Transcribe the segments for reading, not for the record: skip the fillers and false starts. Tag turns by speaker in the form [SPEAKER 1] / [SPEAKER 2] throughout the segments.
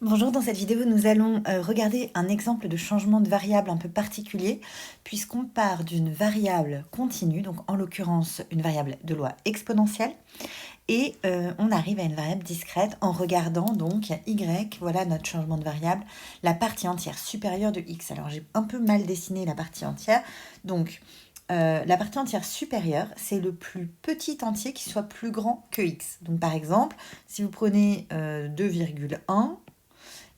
[SPEAKER 1] Bonjour, dans cette vidéo, nous allons regarder un exemple de changement de variable un peu particulier, puisqu'on part d'une variable continue, donc en l'occurrence une variable de loi exponentielle, et on arrive à une variable discrète en regardant donc y, voilà notre changement de variable, la partie entière supérieure de x. Alors j'ai un peu mal dessiné la partie entière, donc la partie entière supérieure, c'est le plus petit entier qui soit plus grand que x. Donc par exemple, si vous prenez 2,1,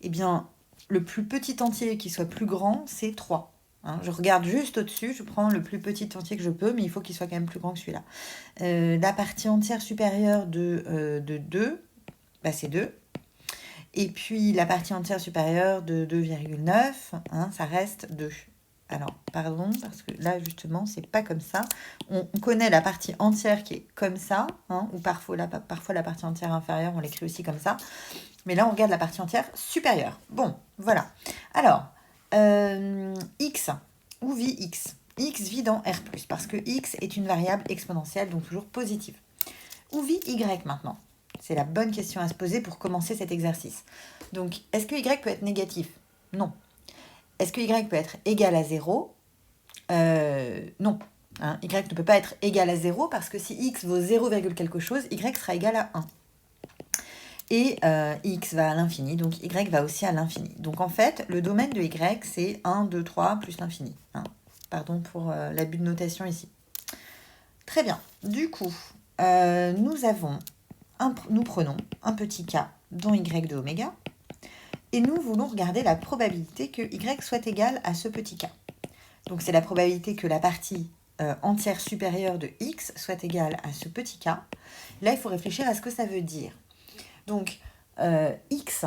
[SPEAKER 1] eh bien, le plus petit entier qui soit plus grand, c'est 3. Hein, je regarde juste au-dessus, je prends le plus petit entier que je peux, mais il faut qu'il soit quand même plus grand que celui-là. La partie entière supérieure de 2, bah, c'est 2. Et puis la partie entière supérieure de 2,9, hein, ça reste 2. Alors, pardon, parce que là, justement, c'est pas comme ça. On connaît la partie entière qui est comme ça, hein, ou parfois la partie entière inférieure, on l'écrit aussi comme ça. Mais là, on regarde la partie entière supérieure. Bon, voilà. Alors, x, où vit x? X vit dans R+, parce que x est une variable exponentielle, donc toujours positive. Où vit y maintenant? C'est la bonne question à se poser pour commencer cet exercice. Donc, est-ce que y peut être négatif? Non. Est-ce que y peut être égal à 0? Non. Hein, y ne peut pas être égal à 0 parce que si x vaut 0, quelque chose, y sera égal à 1. Et x va à l'infini, donc y va aussi à l'infini. Donc en fait, le domaine de y, c'est 1, 2, 3 plus l'infini. Hein. Pardon pour l'abus de notation ici. Très bien. Du coup, nous prenons un petit k dont y de oméga, et nous voulons regarder la probabilité que y soit égal à ce petit k. Donc c'est la probabilité que la partie entière supérieure de x soit égale à ce petit k. Là, il faut réfléchir à ce que ça veut dire. Donc, x,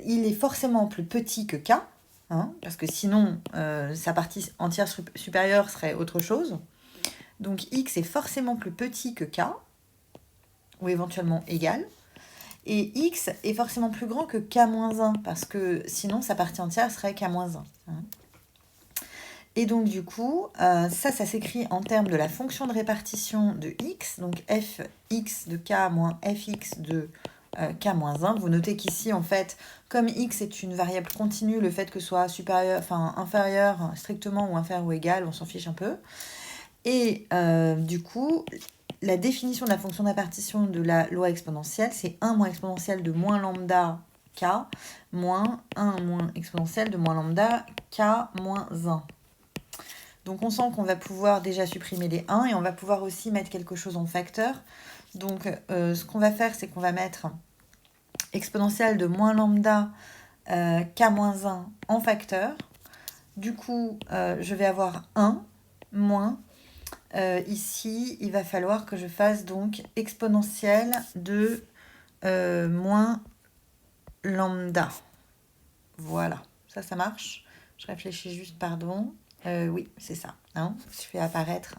[SPEAKER 1] il est forcément plus petit que k, hein, parce que sinon, sa partie entière supérieure serait autre chose. Donc, x est forcément plus petit que k, ou éventuellement égal. Et x est forcément plus grand que k-1, parce que sinon, sa partie entière serait k-1. Hein. Et donc, du coup, ça s'écrit en termes de la fonction de répartition de x, donc fx de k moins fx de k-1. Vous notez qu'ici, en fait, comme x est une variable continue, le fait que ce soit supérieur, enfin inférieur strictement ou inférieur ou égal, on s'en fiche un peu. Et du coup, la définition de la fonction de répartition de la loi exponentielle, c'est 1 moins exponentielle de moins lambda k moins 1 moins exponentielle de moins lambda k moins 1. Donc on sent qu'on va pouvoir déjà supprimer les 1 et on va pouvoir aussi mettre quelque chose en facteur. Donc ce qu'on va faire, c'est qu'on va mettre exponentielle de moins lambda k-1 en facteur. Du coup, je vais avoir 1 moins. Ici, il va falloir que je fasse donc exponentielle de moins lambda. Voilà, ça marche. Je réfléchis juste, pardon. Oui, c'est ça. Hein. Je fais apparaître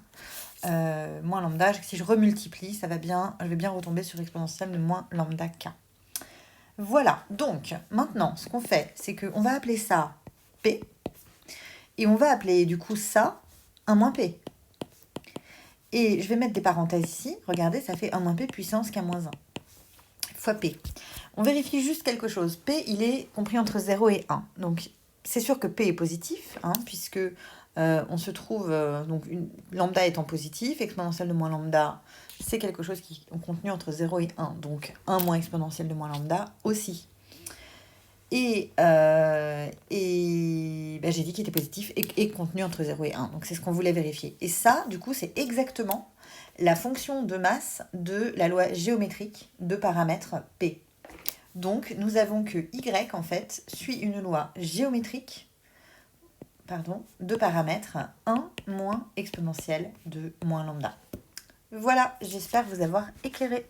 [SPEAKER 1] moins lambda. Si je remultiplie, je vais bien retomber sur exponentielle de moins lambda k. Voilà, donc maintenant, ce qu'on fait, c'est qu'on va appeler ça P, et on va appeler du coup ça 1 moins P. Et je vais mettre des parenthèses ici. Regardez, ça fait 1 moins P puissance k-1 fois P. On vérifie juste quelque chose. P, il est compris entre 0 et 1. Donc, c'est sûr que P est positif, hein, puisque on se trouve, donc lambda étant positif, exponentielle de moins lambda, c'est quelque chose qui est contenu entre 0 et 1. Donc, 1 moins exponentielle de moins lambda aussi. Et ben, j'ai dit qu'il était positif et contenu entre 0 et 1. Donc, c'est ce qu'on voulait vérifier. Et ça, du coup, c'est exactement la fonction de masse de la loi géométrique de paramètre P. Donc, nous avons que y, en fait, suit une loi géométrique de paramètre 1 moins exponentielle de moins lambda. Voilà, j'espère vous avoir éclairé.